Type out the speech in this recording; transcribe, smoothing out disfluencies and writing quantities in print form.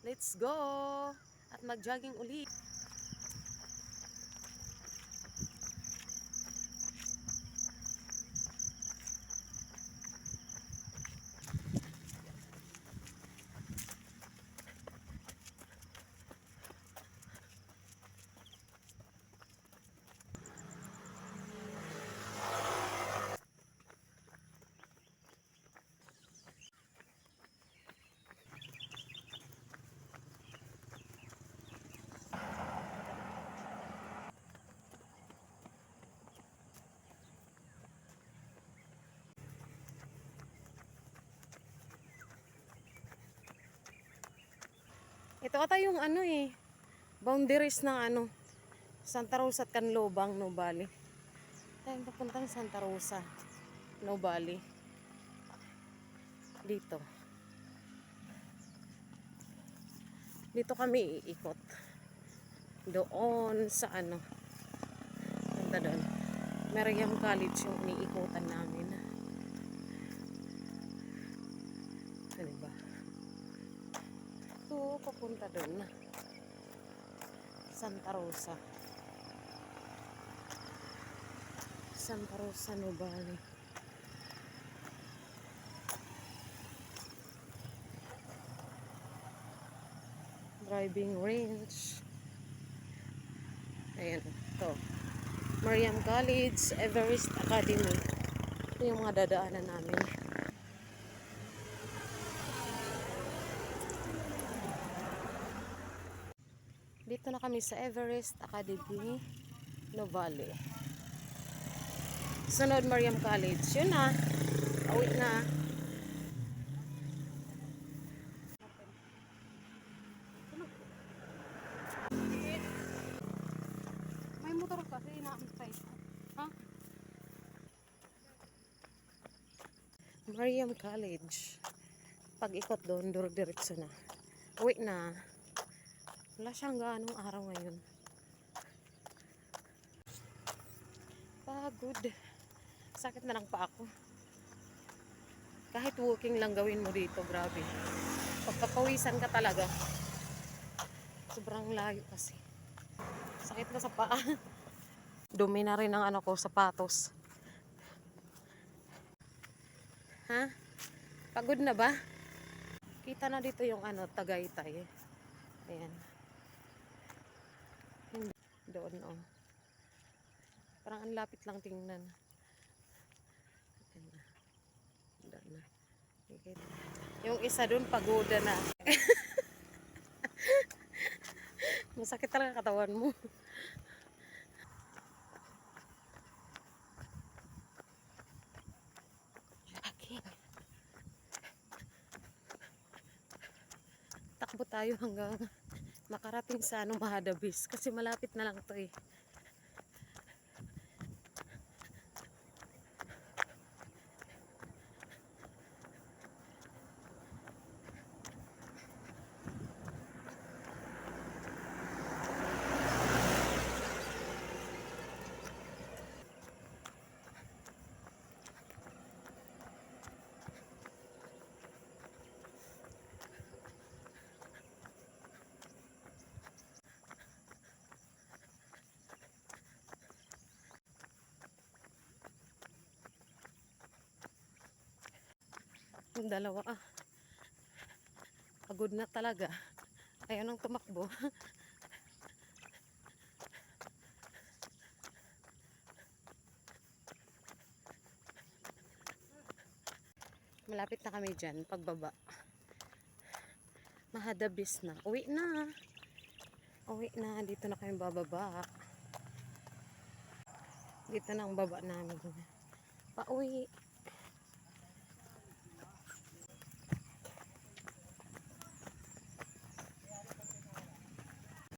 Let's go! At mag-jogging ulit. Ito ata yung boundaries ng Santa Rosa at Canlobang, Nubali. Tayo papuntang Santa Rosa, Nubali. Dito. Dito kami iikot. Doon sa punta doon. Meriam College yung iniikutan namin. Ano ba? Ito, papunta doon. Santa Rosa. Santa Rosa, Nubali. Driving range. Ayan, ito. Meriam College, Everest Academy. Ito yung mga dadaanan namin. Dito na kami sa Everest Academy, Nubali. Sunod, Meriam College. Yun na. Awit na. May motor kasi inaantay. Ha? Meriam College. Pag-ikot doon, diretso na. Awit na. Wala siyang ganong araw ngayon. Pagod. Sakit na lang pa ako. Kahit walking lang gawin mo dito, grabe. Pagpapawisan ka talaga. Sobrang layo kasi. Sakit na sa paa. Dumi na rin ang sapatos. Ha? Pagod na ba? Kita na dito yung Tagaytay. Ayan. Doon, oh. Parang ang lapit lang tingnan. Ayan na. Doon na. Okay. Yung isa doon, pagoda na. Masakit talaga katawan mo. Jogging. Takbo tayo hanggang makarating sa Mahadabis. Kasi malapit na lang to eh. Yung dalawa pagod na talaga. Ayaw nang tumakbo. Malapit na kami dyan, pagbaba. Mahadabis na. Uwi na. Uwi na. Dito na kami bababa. Dito na ang baba namin. Pauwi.